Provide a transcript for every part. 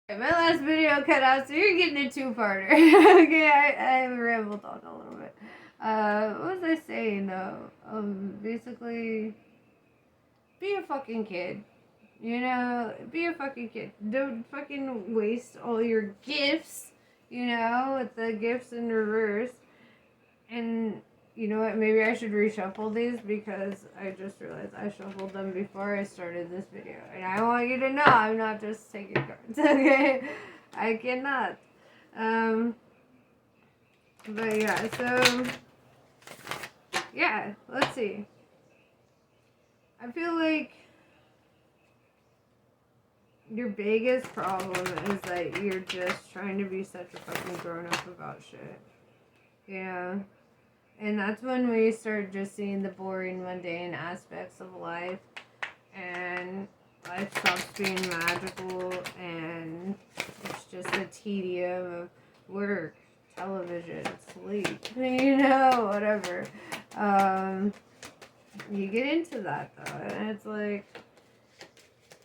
My last video cut out, so you're getting a two-parter. Okay, I rambled on a little bit. What was I saying though? Basically, be a fucking kid. You know, be a fucking kid. Don't fucking waste all your gifts, with the gifts in reverse. And you know what? Maybe I should reshuffle these because I just realized I shuffled them before I started this video. And I want you to know I'm not just taking cards, okay? I cannot. But yeah, so, yeah, let's see. I feel like your biggest problem is that you're just trying to be such a fucking grown up about shit. Yeah. And that's when we start just seeing the boring, mundane aspects of life. And life stops being magical. And it's just a tedium of work, television, sleep, whatever. You get into that, though. And it's like,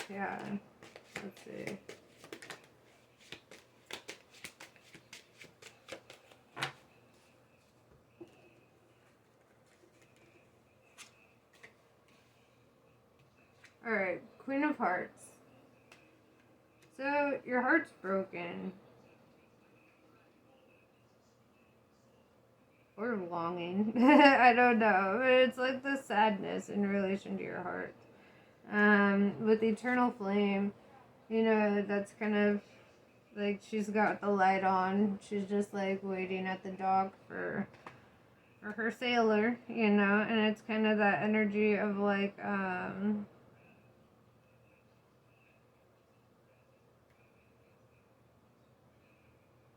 yeah. Let's see. Alright, Queen of Hearts. So, your heart's broken. Or longing. I don't know. But it's like the sadness in relation to your heart. With Eternal Flame, that's kind of like she's got the light on. She's just like waiting at the dock for her sailor, and it's kind of that energy of like,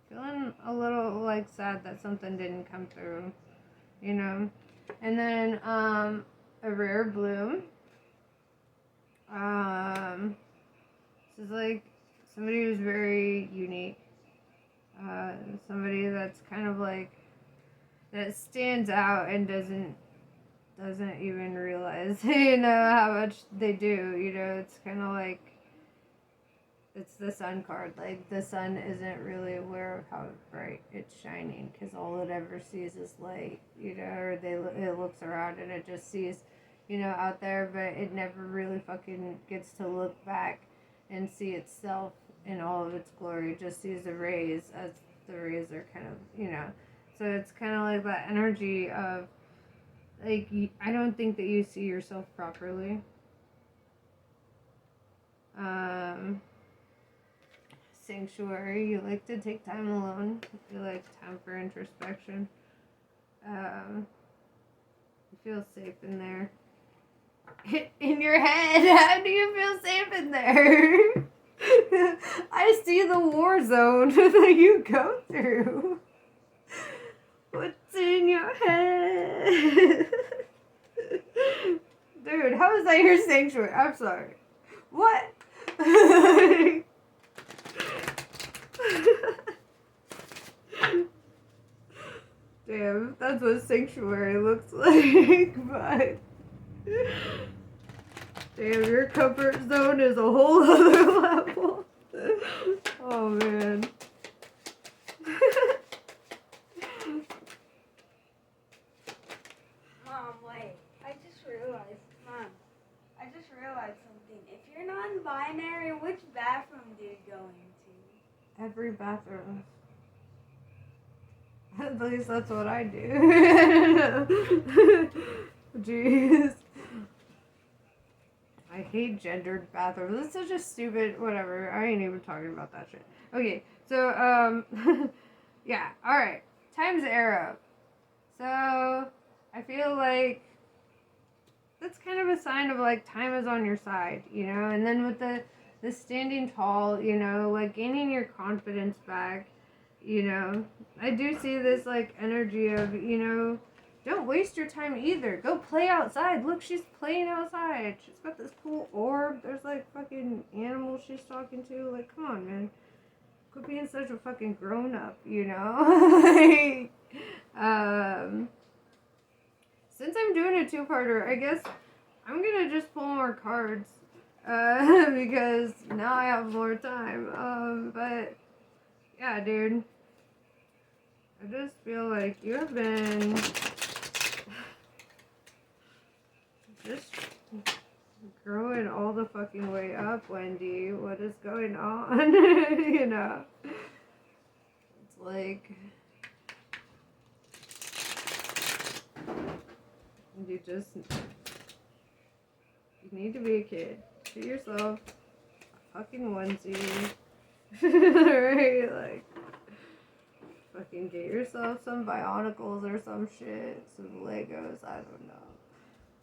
feeling a little like sad that something didn't come through, and then a rare bloom. This is like somebody who's very unique, somebody that's kind of like that stands out and doesn't even realize how much they do. It's kind of like it's the sun card. Like, the sun isn't really aware of how bright it's shining because all it ever sees is light, or it looks around and it just sees, out there, but it never really fucking gets to look back and see itself in all of its glory. It just sees the rays as the rays are kind of, so it's kind of like that energy of, like, I don't think that you see yourself properly. Sanctuary, you like to take time alone. You like time for introspection. You feel safe in there. In your head, how do you feel safe in there? I see the war zone that you go through. What's in your head? Dude, how is that your sanctuary? I'm sorry. What? Damn, that's what sanctuary looks like, but damn, your comfort zone is a whole other level. Oh man. Mom, wait. I just realized something. If you're non-binary, which bathroom do you go into? Every bathroom. At least that's what I do. Jeez. I hate gendered bathrooms. It's such a stupid whatever. I ain't even talking about that shit. Okay, so yeah, alright. Time's arrow. So I feel like that's kind of a sign of like time is on your side, and then with the standing tall, like gaining your confidence back, I do see this like energy of, don't waste your time either. Go play outside. Look, she's playing outside. She's got this cool orb. There's like fucking animals she's talking to. Like, come on, man. Quit being such a fucking grown up, like, since I'm doing a two-parter, I guess I'm gonna just pull more cards, because now I have more time. But yeah, dude. I just feel like you have been just growing all the fucking way up, Wendy. What is going on? You know? It's like you need to be a kid. Get yourself a fucking onesie. Right? Like, fucking get yourself some Bionicles or some shit. Some Legos, I don't know.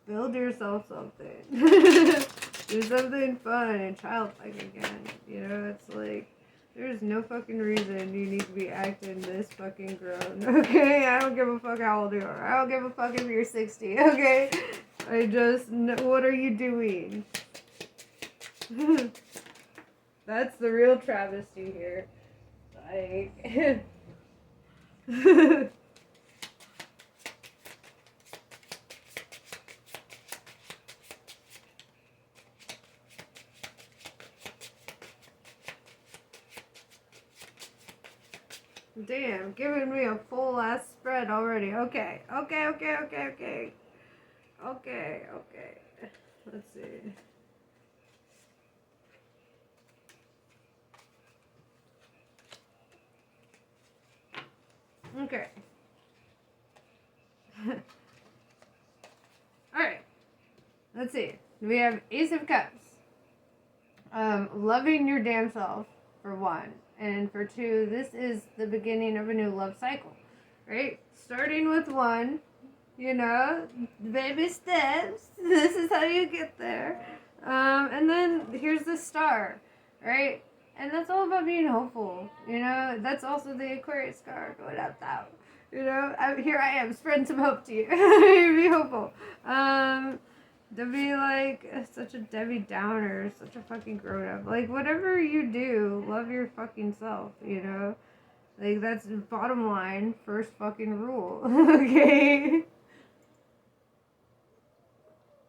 Build yourself something. Do something fun and childlike again. You know, it's like, there's no fucking reason you need to be acting this fucking grown. Okay? I don't give a fuck how old you are. I don't give a fuck if you're 60. Okay? What are you doing? That's the real travesty here. Like, damn, giving me a full ass spread already. Okay. Let's see. Okay. Alright. Let's see. We have Ace of Cups. Loving your damn self, for one. And for two, this is the beginning of a new love cycle. Right? Starting with one, you know, baby steps. This is how you get there. And then here's the star, right? And that's all about being hopeful, you know. That's also the Aquarius star going up now. You know, here I am spreading some hope to you. Be hopeful. To be like such a Debbie Downer, such a fucking grown up. Like, whatever you do, love your fucking self, you know. Like, that's bottom line, first fucking rule. Okay?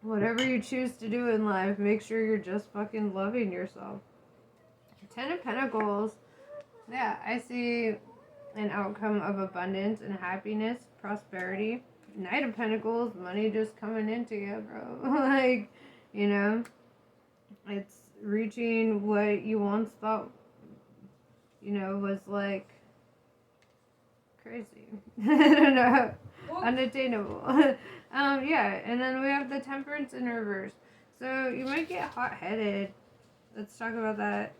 Whatever you choose to do in life, make sure you're just fucking loving yourself. Ten of Pentacles. Yeah, I see an outcome of abundance and happiness, prosperity. Knight of Pentacles, money just coming into you, bro. Like, you know, it's reaching what you once thought, you know, was like crazy. I don't know. Unattainable. Yeah, and then we have the Temperance in reverse. So you might get hot-headed. Let's talk about that.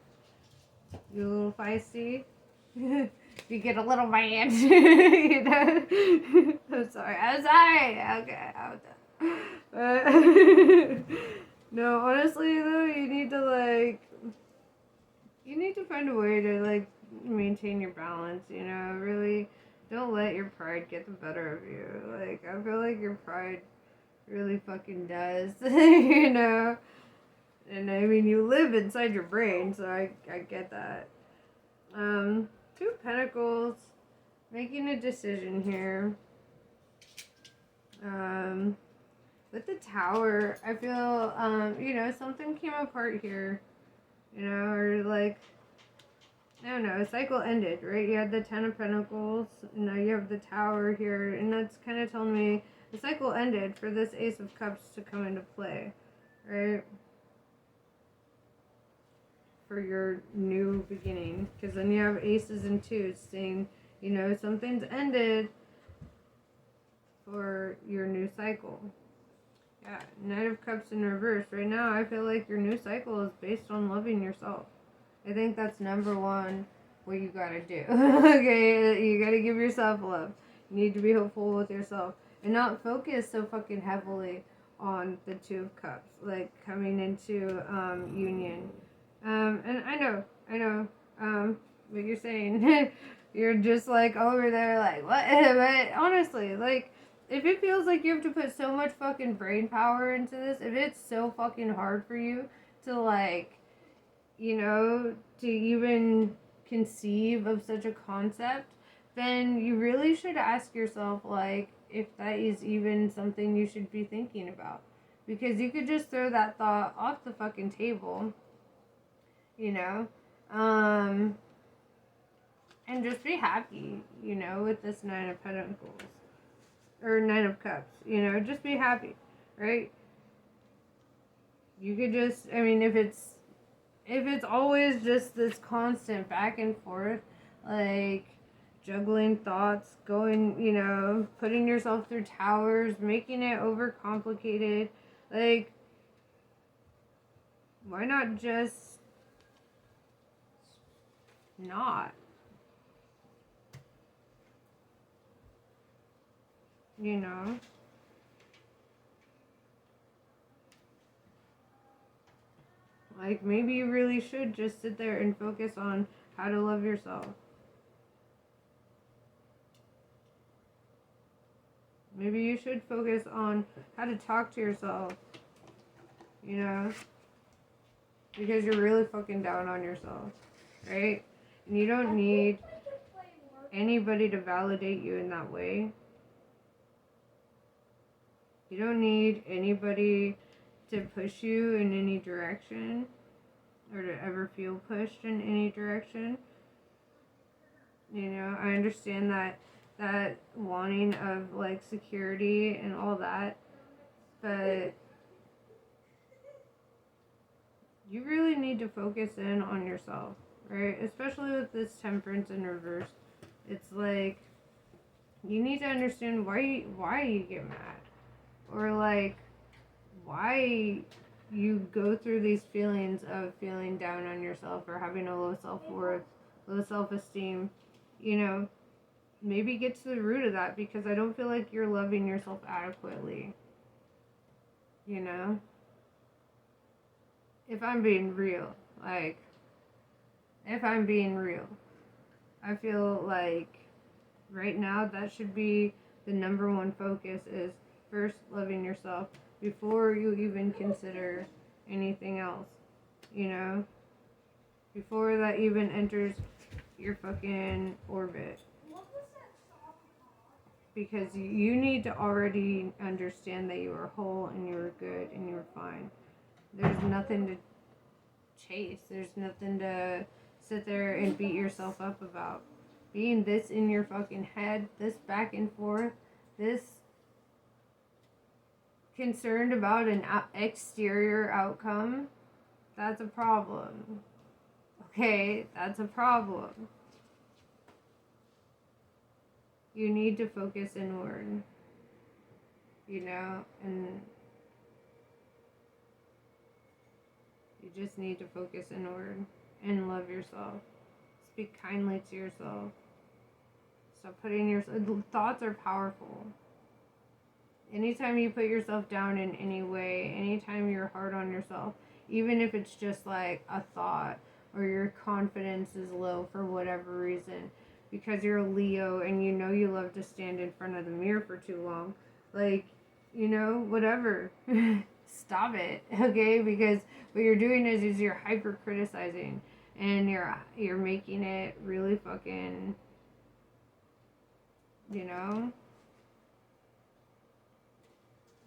You a little feisty. You get a little mad. You know? I'm sorry. Okay, I'm done. No, honestly though, you need to find a way to like maintain your balance, you know, really don't let your pride get the better of you. Like, I feel like your pride really fucking does, you know. And I mean, you live inside your brain, so I get that. Two of Pentacles, making a decision here. With the Tower, I feel, you know, something came apart here, you know, or like, I don't know, a cycle ended, right? You had the Ten of Pentacles, and now you have the Tower here, and that's kind of telling me the cycle ended for this Ace of Cups to come into play, right? For your new beginning, because then you have aces and twos saying, you know, something's ended for your new cycle. Yeah, Knight of Cups in reverse. Right now, I feel like your new cycle is based on loving yourself. I think that's number one, what you gotta do. Okay, you gotta give yourself love. You need to be hopeful with yourself and not focus so fucking heavily on the Two of Cups, like coming into union. And I know, what you're saying. You're just like over there, like, what? But honestly, like, if it feels like you have to put so much fucking brain power into this, if it's so fucking hard for you to, like, you know, to even conceive of such a concept, then you really should ask yourself, like, if that is even something you should be thinking about. Because you could just throw that thought off the fucking table, you know? and just be happy, you know, with this Nine of Pentacles. Or Nine of Cups, you know, just be happy, right? You could just, I mean, if it's always just this constant back and forth, like juggling thoughts, going, you know, putting yourself through towers, making it overcomplicated, like, why not just not? You know? Like, maybe you really should just sit there and focus on how to love yourself. Maybe you should focus on how to talk to yourself. You know? Because you're really fucking down on yourself. Right? And you don't need anybody to validate you in that way. You don't need anybody to push you in any direction or to ever feel pushed in any direction. You know, I understand that wanting of like security and all that, but you really need to focus in on yourself, right? Especially with this Temperance in reverse. It's like you need to understand why you get mad, or like why you go through these feelings of feeling down on yourself or having a low self-worth, low self-esteem. You know, maybe get to the root of that, because I don't feel like you're loving yourself adequately. You know? If I'm being real, I feel like right now that should be the number one focus, is first loving yourself before you even consider anything else, you know? Before that even enters your fucking orbit. Because you need to already understand that you are whole and you are good and you are fine. There's nothing to chase. There's nothing to sit there and beat yourself up about. Being this in your fucking head, this back and forth, this concerned about an exterior outcome, that's a problem. Okay, that's a problem. You need to focus inward, you know, and you just need to focus inward and love yourself. Speak kindly to yourself. Stop putting yourself, thoughts are powerful. Anytime you put yourself down in any way, anytime you're hard on yourself, even if it's just like a thought, or your confidence is low for whatever reason, because you're a Leo and you know you love to stand in front of the mirror for too long, like, you know, whatever. Stop it, okay? Because what you're doing is you're hyper criticizing, and you're making it really fucking, you know.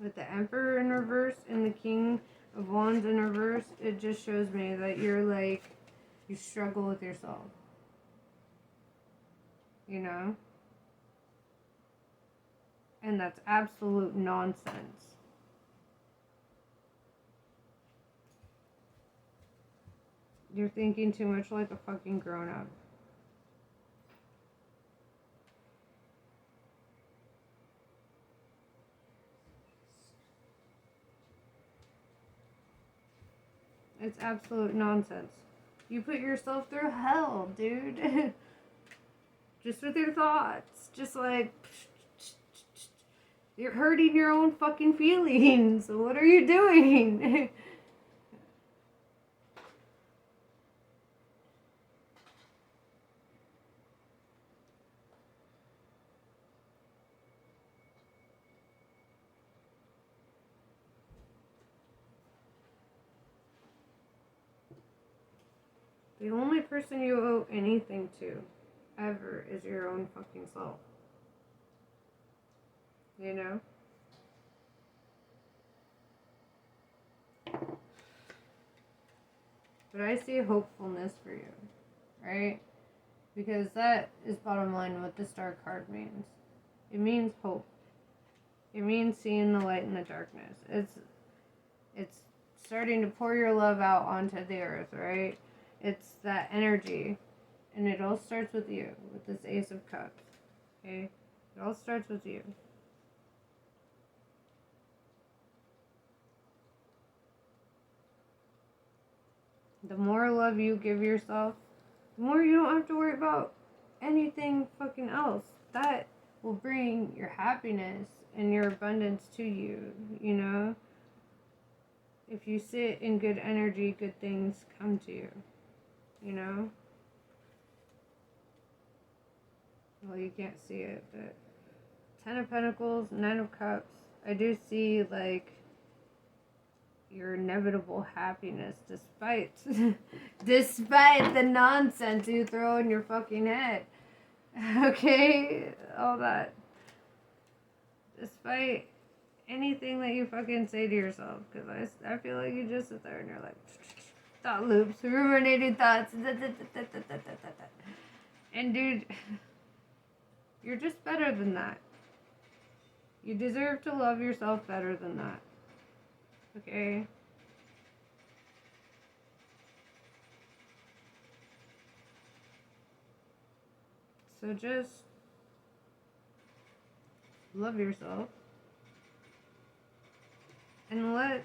With the Emperor in reverse and the King of Wands in reverse, it just shows me that you're like, you struggle with yourself. You know? And that's absolute nonsense. You're thinking too much like a fucking grown-up. It's absolute nonsense. You put yourself through hell, dude. Just with your thoughts. Just like, you're hurting your own fucking feelings. What are you doing? The only person you owe anything to, ever, is your own fucking self. You know? But I see hopefulness for you, right? Because that is bottom line what the star card means. It means hope. It means seeing the light in the darkness. It's starting to pour your love out onto the earth, right? It's that energy. And it all starts with you, with this Ace of Cups. Okay? It all starts with you. The more love you give yourself, the more you don't have to worry about anything fucking else. That will bring your happiness and your abundance to you, you know? If you sit in good energy, good things come to you, you know? Well, you can't see it, but Ten of Pentacles, Nine of Cups, I do see, like, your inevitable happiness despite despite the nonsense you throw in your fucking head. Okay? All that. Despite anything that you fucking say to yourself, because I feel like you just sit there and you're like, thought loops, ruminating thoughts, and dude, you're just better than that. You deserve to love yourself better than that. Okay? So just love yourself and let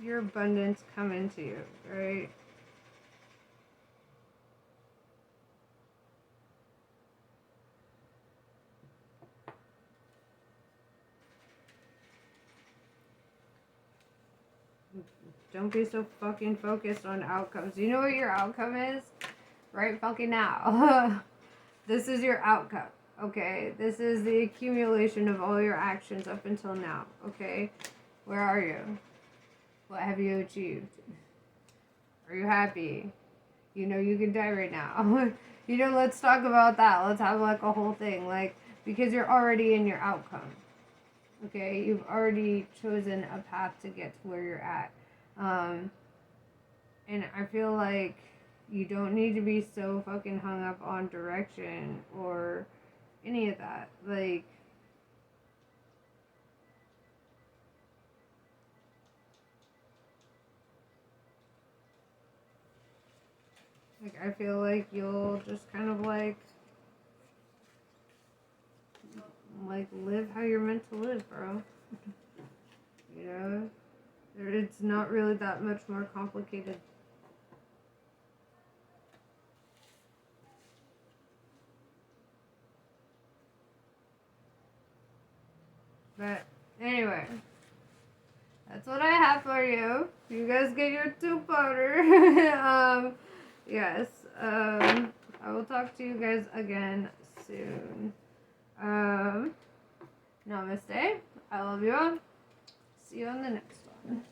your abundance come into you, right? Don't be so fucking focused on outcomes. You know what your outcome is? Right fucking now. This is your outcome, okay? This is the accumulation of all your actions up until now, okay? Where are you? What have you achieved? Are you happy? You know you can die right now. You know, let's talk about that. Let's have like a whole thing, like, because you're already in your outcome. Okay, you've already chosen a path to get to where you're at. And I feel like you don't need to be so fucking hung up on direction or any of that. Like, I feel like you'll just kind of like live how you're meant to live, bro. You know? It's not really that much more complicated. But anyway, that's what I have for you. You guys get your two-parter. Yes. I will talk to you guys again soon. Namaste. I love you all. See you on the next one.